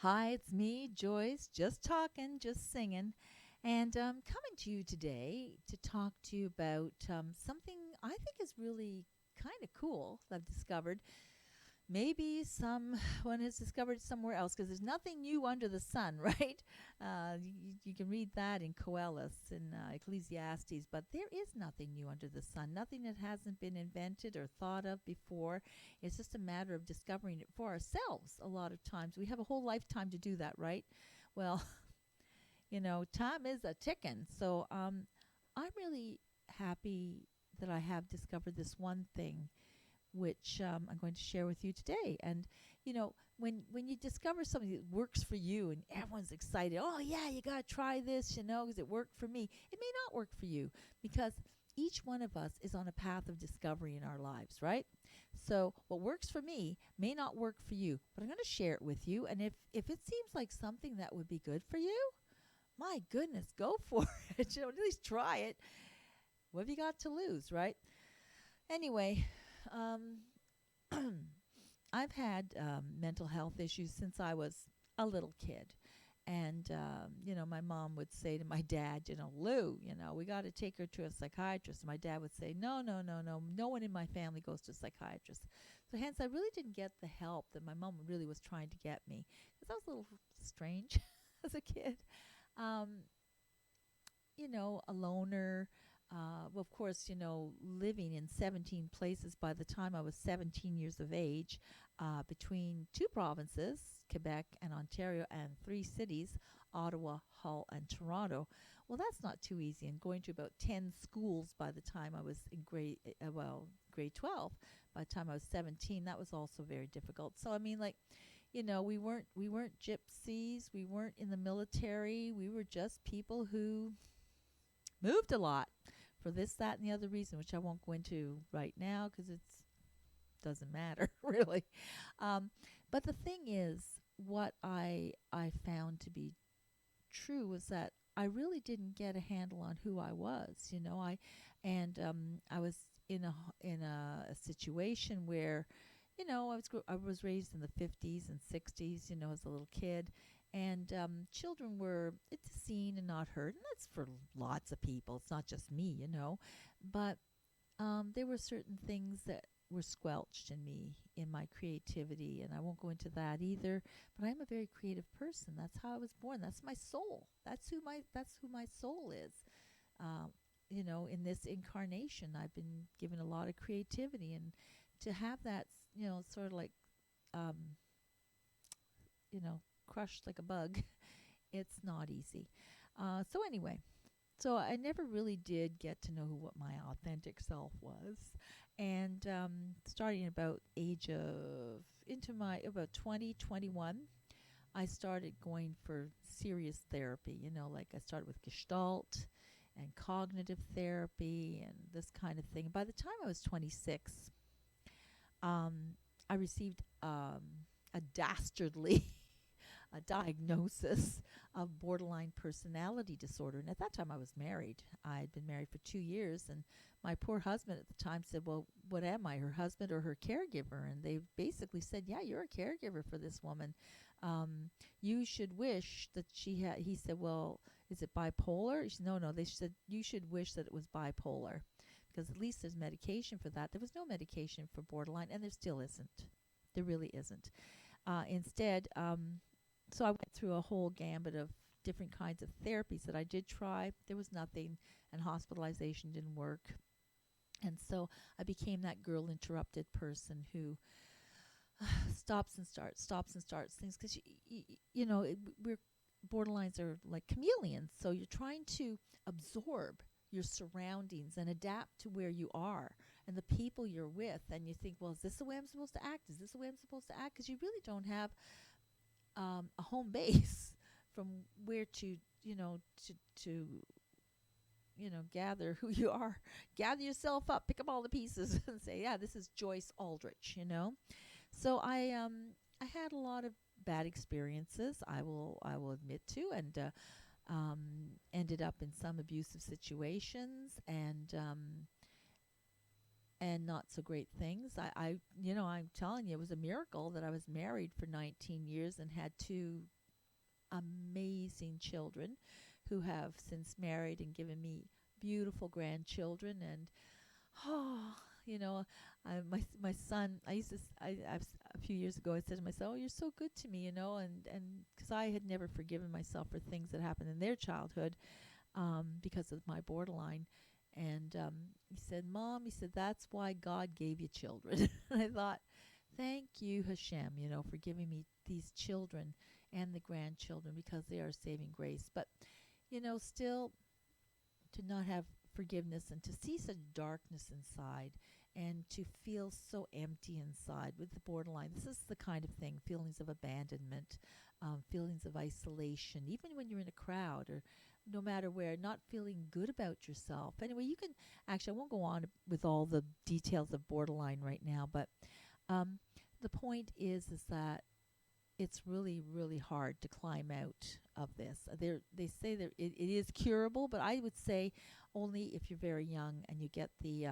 Hi, it's me, Joyce, just talking, just singing, and coming to you today to talk to you about something I think is really kind of cool that I've discovered. Maybe someone has discovered somewhere else because there's nothing new under the sun, right? You can read that in Coelus in Ecclesiastes, but there is nothing new under the sun, nothing that hasn't been invented or thought of before. It's just a matter of discovering it for ourselves. A lot of times we have a whole lifetime to do that, right? Well, time is a ticking. So I'm really happy that I have discovered this one thing which I'm going to share with you today. And when you discover something that works for you, and everyone's excited, oh yeah, you got to try this, because it worked for me. It may not work for you because each one of us is on a path of discovery in our lives, right? So what works for me may not work for you, but I'm going to share it with you. And if it seems like something that would be good for you, my goodness, go for it. At least try it. What have you got to lose, right? Anyway, um, I've had mental health issues since I was a little kid. And, my mom would say to my dad, Lou, we got to take her to a psychiatrist. And my dad would say, no, no, no, no. No one in my family goes to a psychiatrist. So hence, I really didn't get the help that my mom really was trying to get me because I was a little strange as a kid. Um, a loner. Well, of course, living in 17 places by the time I was 17 years of age, between two provinces, Quebec and Ontario, and three cities, Ottawa, Hull, and Toronto. Well, that's not too easy. And going to about 10 schools by the time I was in grade 12. By the time I was 17, that was also very difficult. So, I mean, like, we weren't gypsies, we weren't in the military, we were just people who moved a lot for this, that, and the other reason, which I won't go into right now because it doesn't matter really. Um, but the thing is, what I found to be true was that I really didn't get a handle on who I was. I was in a situation where I was raised in the 50s and 60s, as a little kid, and children were it's seen and not heard, and that's for lots of people. It's not just me, but there were certain things that were squelched in me in my creativity, and I won't go into that either. But I'm a very creative person. That's how I was born. That's my soul. That's who my soul is. Um, in this incarnation, I've been given a lot of creativity, and to have that, sort of like, um, you know, crushed like a bug, it's not easy. So anyway, so I never really did get to know what my authentic self was, and starting about age of into my about 2021, I started going for serious therapy. Like I started with Gestalt and cognitive therapy and this kind of thing. By the time I was 26, um, I received a dastardly a diagnosis of borderline personality disorder. And at that time, I was married. I had been married for 2 years, and my poor husband at the time said, "Well, what am I, her husband or her caregiver?" And they basically said, "Yeah, you're a caregiver for this woman. You should wish that she had." He said, "Well, is it bipolar?" She said, "No, no." They said, "You should wish that it was bipolar, because at least there's medication for that." There was no medication for borderline, and there still isn't. There really isn't. Instead, so I went through a whole gambit of different kinds of therapies that I did try. There was nothing, and hospitalization didn't work. And so I became that girl interrupted person who stops and starts things because we're borderlines are like chameleons. So you're trying to absorb your surroundings and adapt to where you are and the people you're with. And you think, well, is this the way I'm supposed to act? Is this the way I'm supposed to act? Because you really don't have a home base from where to to gather who you are, gather yourself up, pick up all the pieces, and say, yeah, this is Joyce Aldrich. So I had a lot of bad experiences. I will admit to, and ended up in some abusive situations, and and not so great things. I'm telling you, it was a miracle that I was married for 19 years and had two amazing children who have since married and given me beautiful grandchildren. And oh, you know, my son. I used to. A few years ago, I said to myself, "Oh, you're so good to me," and because I had never forgiven myself for things that happened in their childhood, because of my borderline. And he said, "Mom," he said, "that's why God gave you children." And I thought, "Thank you, Hashem, for giving me these children and the grandchildren because they are saving grace." But still to not have forgiveness and to see such darkness inside and to feel so empty inside with the borderline. This is the kind of thing, feelings of abandonment, feelings of isolation, even when you're in a crowd or no matter where, not feeling good about yourself. Anyway, you can actually, I won't go on with all the details of borderline right now, but um, the point is that it's really, really hard to climb out of this. They say that it is curable, but I would say only if you're very young and you get the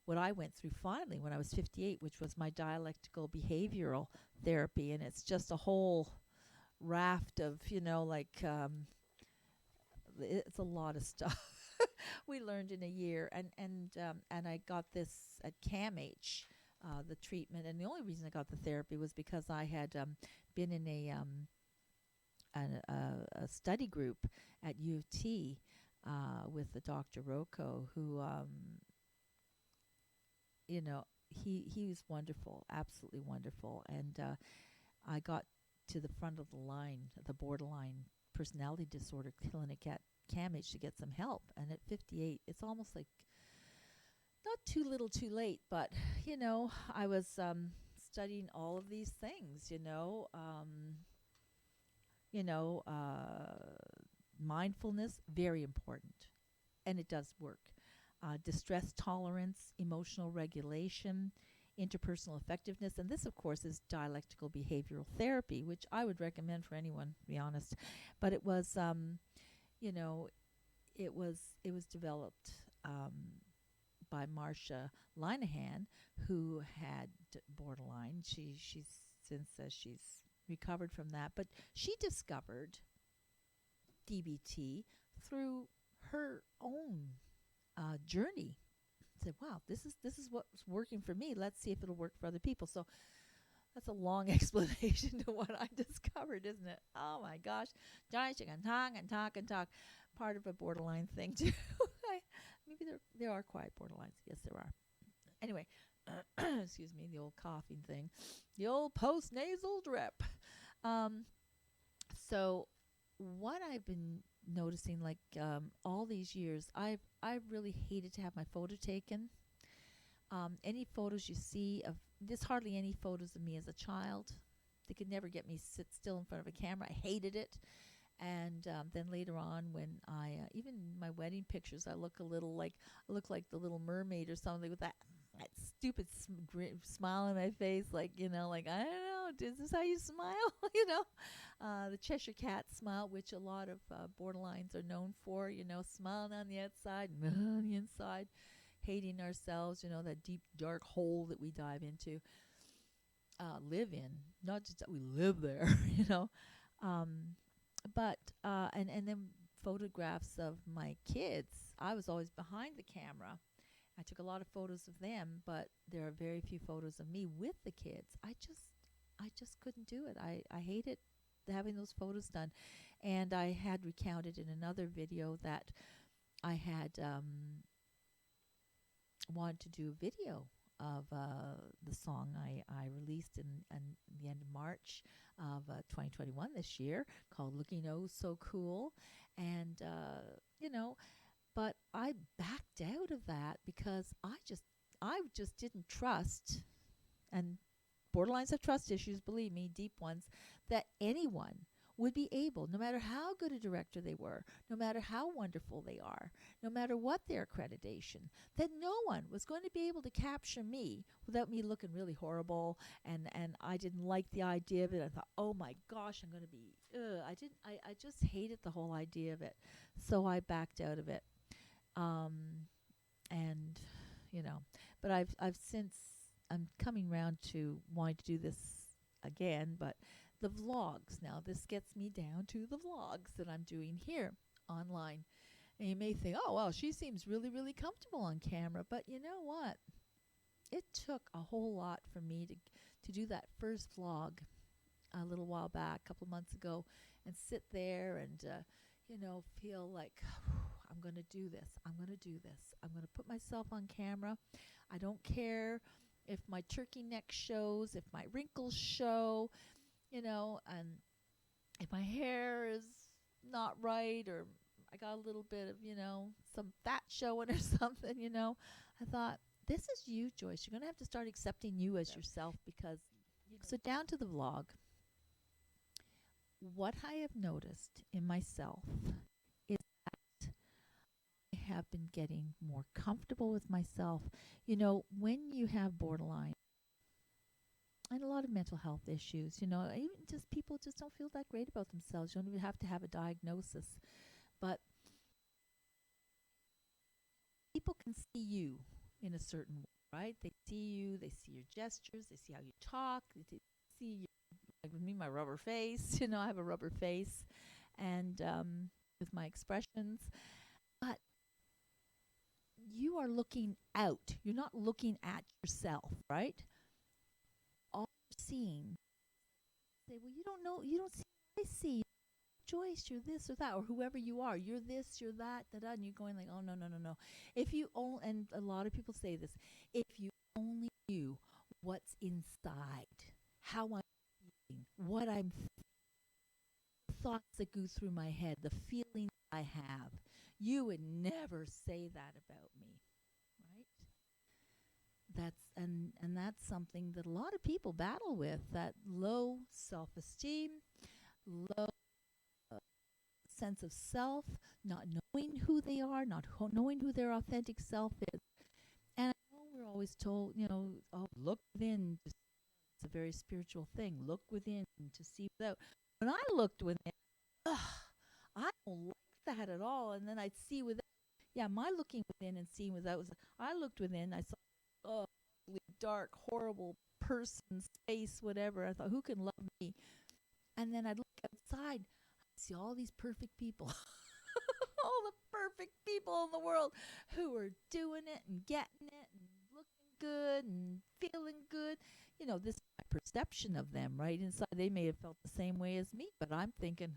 what I went through finally when I was 58, which was my dialectical behavioral therapy, and it's just a whole raft of it's a lot of stuff we learned in a year, and I got this at CAMH, the treatment, and the only reason I got the therapy was because I had been in a study group at U of T with the Dr. Rocco, who he was wonderful, absolutely wonderful, and I got to the front of the line, the borderline personality disorder clinic at CAMH to get some help. And at 58, it's almost like not too little too late, but I was studying all of these things, mindfulness, very important, and it does work. Distress tolerance, emotional regulation, interpersonal effectiveness, and this, of course, is dialectical behavioral therapy, which I would recommend for anyone, to be honest. But it was, it was developed by Marcia Linehan, who had borderline. She's since says she's recovered from that, but she discovered DBT through her own journey. Said, "Wow, this is what's working for me. Let's see if it'll work for other people." So that's a long explanation to what I discovered, isn't it? Oh my gosh, Joyce, you can talk and talk and talk. Part of a borderline thing too. Maybe there are quiet borderlines. Yes, there are. Anyway, excuse me, the old coughing thing, the old post nasal drip. Um, so what I've been noticing, like all these years, I've really hated to have my photo taken. Any photos you see of there's hardly any photos of me as a child. They could never get me sit still in front of a camera. I hated it. And then later on, when even my wedding pictures, I look I look like the Little Mermaid or something with that stupid smile on my face, like like I don't know, is this how you smile? The Cheshire Cat smile, which a lot of borderlines are known for. Smiling on the outside and on the inside, hating ourselves. That deep dark hole that we dive into, live in. Not just that we live there, Um, but and then photographs of my kids. I was always behind the camera. I took a lot of photos of them, but there are very few photos of me with the kids. I just couldn't do it. I hated having those photos done. And I had recounted in another video that I had wanted to do a video of the song I released in the end of March of 2021 this year, called Looking Oh So Cool. And, but I backed out of that because I just didn't trust, and borderlines have trust issues, believe me, deep ones, that anyone would be able, no matter how good a director they were, no matter how wonderful they are, no matter what their accreditation, that no one was going to be able to capture me without me looking really horrible. And I didn't like the idea of it. I thought, oh my gosh, I'm going to be, I just hated the whole idea of it. So I backed out of it. And you know. But I've since I'm coming round to wanting to do this again, but the vlogs. Now this gets me down to the vlogs that I'm doing here online. And you may think, "Oh, well, she seems really really comfortable on camera." But you know what? It took a whole lot for me to do that first vlog a little while back, a couple of months ago, and sit there and feel like I'm going to do this. I'm going to do this. I'm going to put myself on camera. I don't care if my turkey neck shows, if my wrinkles show, and if my hair is not right, or I got a little bit of, some fat showing or something. I thought, this is you, Joyce. You're going to have to start accepting you as yourself because, so down to the vlog. What I have noticed in myself is that I have been getting more comfortable with myself. When you have borderline and a lot of mental health issues, even just people just don't feel that great about themselves. You don't even have to have a diagnosis. But people can see you in a certain way, right? They see you, they see your gestures, they see how you talk, they see your, like with me, my rubber face. I have a rubber face, and with my expressions. But you are looking out. You're not looking at yourself, right? All you're seeing, say, well, you don't know, you don't see what I see. Joyce, you're this or that, or whoever you are, you're this, you're that, da da, and you're going like, oh no, no, no, no. If you only, and a lot of people say this, if you only knew what's inside, how I'm feeling, what I'm thoughts that go through my head, the feelings I have, you would never say that about me, right? That's something that a lot of people battle with, that low self-esteem, low sense of self, not knowing who they are, not knowing who their authentic self is. And I know we're always told, oh, look within. It's a very spiritual thing. Look within to see without. When I looked within, ugh, I don't like that at all. And then I'd see without. Yeah, my looking within and seeing without was, I looked within, I saw, oh, dark, horrible person, space, whatever. I thought, who can love me? And then I'd look outside, I'd see all these perfect people. All the perfect people in the world who are doing it and getting it and looking good and feeling good. This is my perception of them, right? Inside, they may have felt the same way as me, but I'm thinking,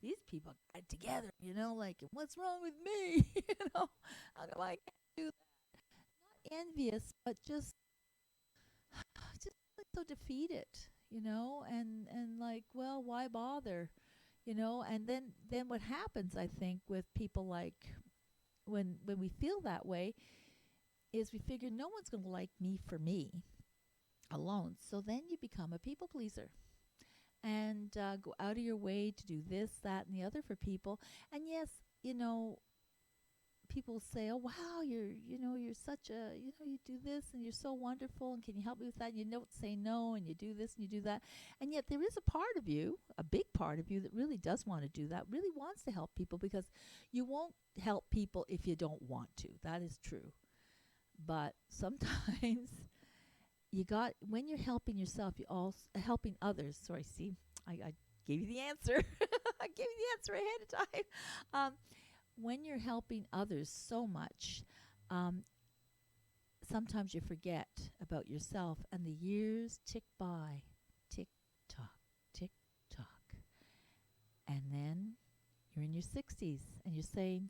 these people got it together, like, what's wrong with me? How come I can't do that? Not envious, but just like so defeated, and like, well, why bother? And then what happens, I think, with people, like, when we feel that way, is we figure no one's going to like me for me alone. So then you become a people pleaser and go out of your way to do this, that, and the other for people. And yes, people say, oh wow, you're such a, you do this and you're so wonderful, and can you help me with that? And you don't say no, and you do this and you do that. And yet there is a part of you, a big part of you, that really does want to do that, really wants to help people, because you won't help people if you don't want to. That is true. But sometimes when you're helping yourself, you also helping others. Sorry, see, I gave you the answer. I gave you the answer ahead of time. When you're helping others so much, sometimes you forget about yourself, and the years tick by, tick tock, tick tock. And then you're in your 60s and you're saying,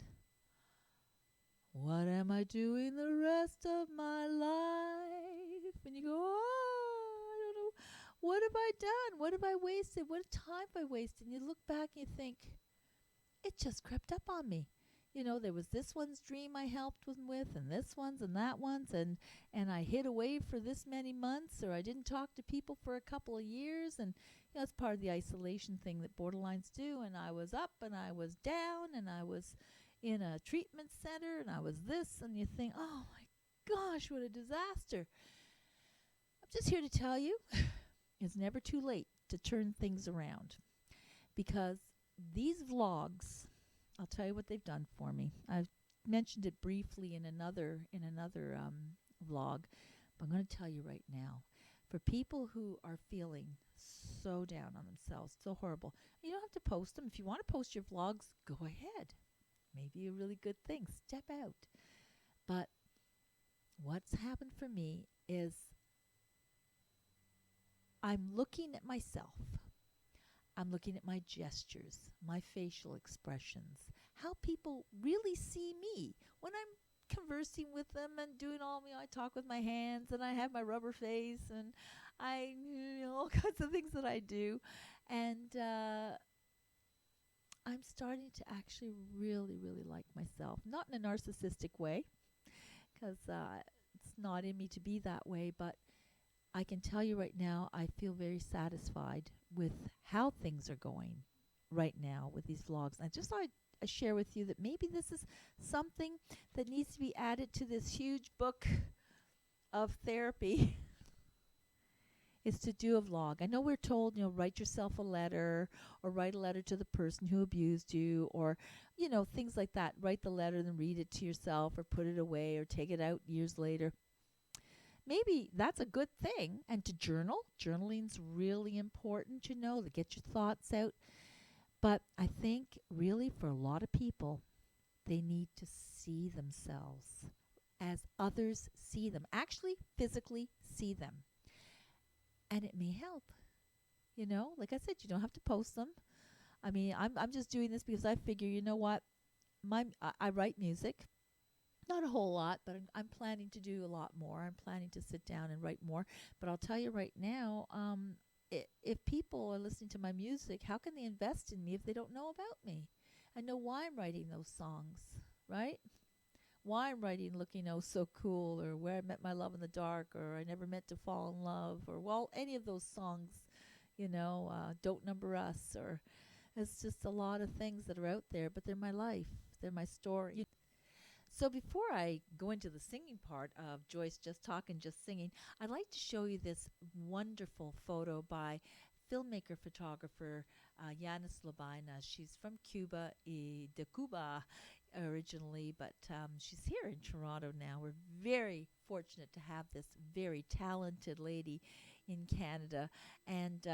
what am I doing the rest of my life? And you go, oh, I don't know. What have I done? What have I wasted? What time have I wasted? And you look back and you think, it just crept up on me. There was this one's dream I helped them with, and this one's and that one's, and I hid away for this many months, or I didn't talk to people for a couple of years, and that's part of the isolation thing that borderlines do. And I was up and I was down, and I was in a treatment center, and I was this, and you think, oh my gosh, what a disaster. I'm just here to tell you, it's never too late to turn things around, because these vlogs, I'll tell you what they've done for me. I've mentioned it briefly in another vlog, but I'm going to tell you right now. For people who are feeling so down on themselves, so horrible, you don't have to post them. If you want to post your vlogs, go ahead. Maybe a really good thing. Step out. But what's happened for me is I'm looking at myself. I'm looking at my gestures, my facial expressions, how people really see me when I'm conversing with them and doing all me. I talk with my hands and I have my rubber face and all kinds of things that I do. And I'm starting to actually really, really like myself. Not in a narcissistic way, because it's not in me to be that way, but I can tell you right now, I feel very satisfied with how things are going right now with these vlogs. I just thought I'd share with you that maybe this is something that needs to be added to this huge book of therapy is to do a vlog. I know we're told, write yourself a letter or write a letter to the person who abused you or, things like that. Write the letter and read it to yourself or put it away or take it out years later. Maybe that's a good thing. And to journal. Journaling's really important, to get your thoughts out. But I think really for a lot of people, they need to see themselves as others see them. Actually, physically see them. And it may help. Like I said, you don't have to post them. I mean, I'm just doing this because I figure, you know what? I write music. Not a whole lot, but I'm planning to do a lot more. I'm planning to sit down and write more. But I'll tell you right now, if people are listening to my music, how can they invest in me if they don't know about me? I know why I'm writing those songs, right? Why I'm writing Looking Oh So Cool or Where I Met My Love in the Dark or I Never Meant to Fall in Love or, well, any of those songs, Don't Number Us, or it's just a lot of things that are out there, but they're my life. They're my story. So before I go into the singing part of Joyce Just Talkin, Just Singing, I'd like to show you this wonderful photo by filmmaker, photographer Yanis Labina. She's from Cuba, de Cuba originally, but she's here in Toronto now. We're very fortunate to have this very talented lady in Canada. And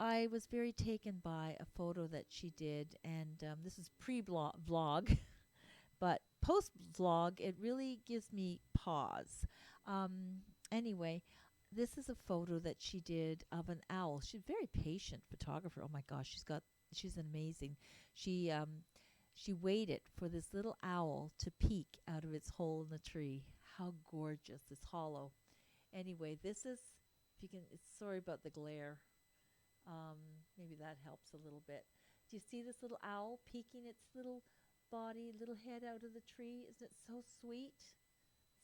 I was very taken by a photo that she did, and this is pre-vlog. But post vlog, it really gives me pause. Anyway, this is a photo that she did of an owl. She's a very patient photographer. Oh my gosh, she's amazing. She waited for this little owl to peek out of its hole in the tree. How gorgeous! It's hollow. Anyway, this is, if you can. Sorry about the glare. Maybe that helps a little bit. Do you see this little owl peeking its little body, little head out of the tree? Isn't it so sweet?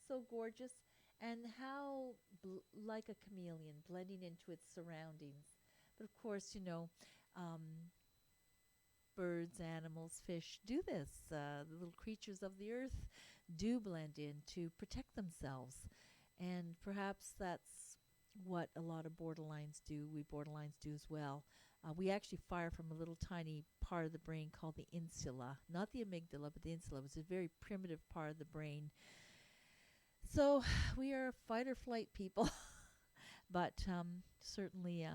So gorgeous. And how like a chameleon, blending into its surroundings. But of course, birds, animals, fish do this. The little creatures of the earth do blend in to protect themselves. And perhaps that's what a lot of borderlines do. We borderlines do as well. We actually fire from a little tiny part of the brain called the insula. Not the amygdala, but the insula. It's a very primitive part of the brain. So we are fight or flight people. But certainly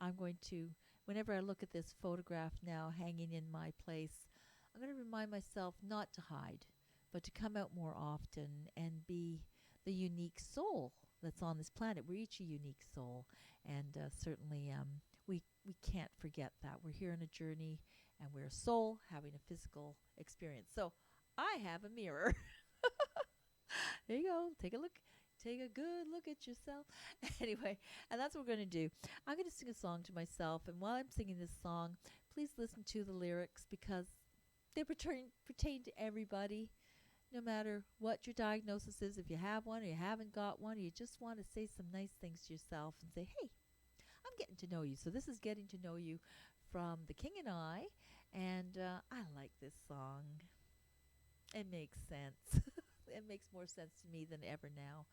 I'm going to, whenever I look at this photograph now hanging in my place, I'm going to remind myself not to hide, but to come out more often and be the unique soul that's on this planet. We're each a unique soul. And certainly we can't forget that. We're here on a journey, and we're a soul having a physical experience. So I have a mirror. There you go. Take a look. Take a good look at yourself. Anyway, and that's what we're going to do. I'm going to sing a song to myself, and while I'm singing this song, please listen to the lyrics because they pertain to everybody, no matter what your diagnosis is. If you have one or you haven't got one, or you just want to say some nice things to yourself and say, hey, I'm getting to know you. So this is Getting to Know You from The King and I, and I like this song. It makes sense. It makes more sense to me than ever now.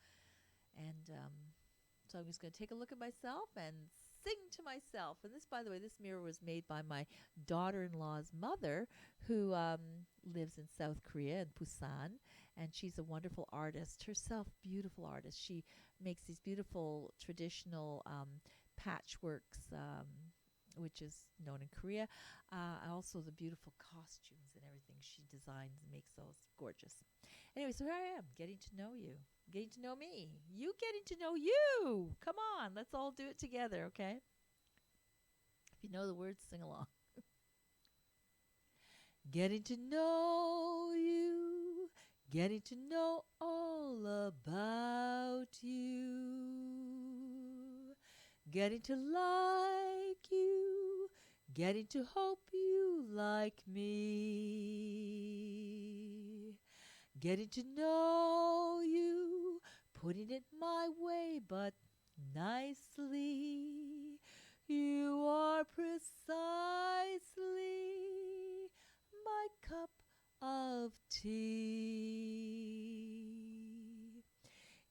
And so I'm just going to take a look at myself and sing to myself. And this, by the way, this mirror was made by my daughter-in-law's mother, who lives in South Korea in Busan, and she's a wonderful artist herself, beautiful artist. She makes these beautiful traditional patchworks, which is known in Korea. Also, the beautiful costumes and everything she designs and makes those gorgeous. Anyway, so here I am, getting to know you, getting to know me, you getting to know you. Come on, let's all do it together, okay? If you know the words, sing along. Getting to know you, getting to know all about you, getting to like you, getting to hope you like me, getting to know you, putting it my way but nicely. You are precisely my cup of tea.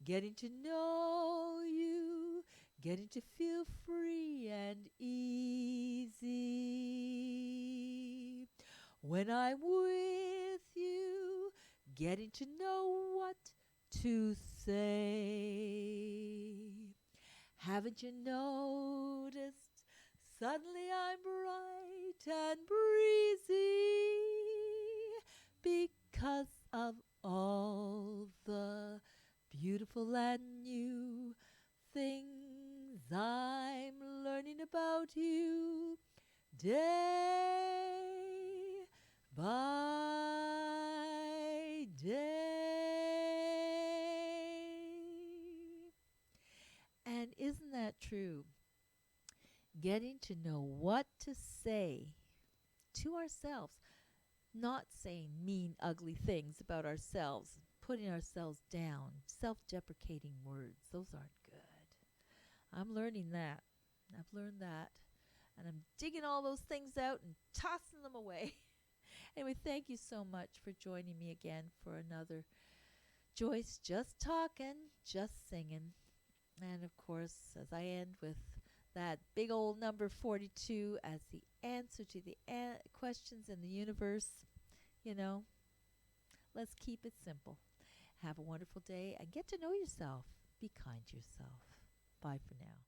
Getting to know you, getting to feel free and easy. When I'm with you, getting to know what to say. Haven't you noticed? Suddenly I'm bright and breezy because of all the beautiful and new things I'm learning about you day by day. And isn't that true? Getting to know what to say to ourselves, not saying mean, ugly things about ourselves, putting ourselves down, self-deprecating words. Those aren't good. I'm learning that. I've learned that. And I'm digging all those things out and tossing them away. Anyway, thank you so much for joining me again for another Joyce Just Talkin', Just Singin'. And of course, as I end with that big old number 42 as the answer to the questions in the universe, you know, let's keep it simple. Have a wonderful day and get to know yourself. Be kind to yourself. Bye for now.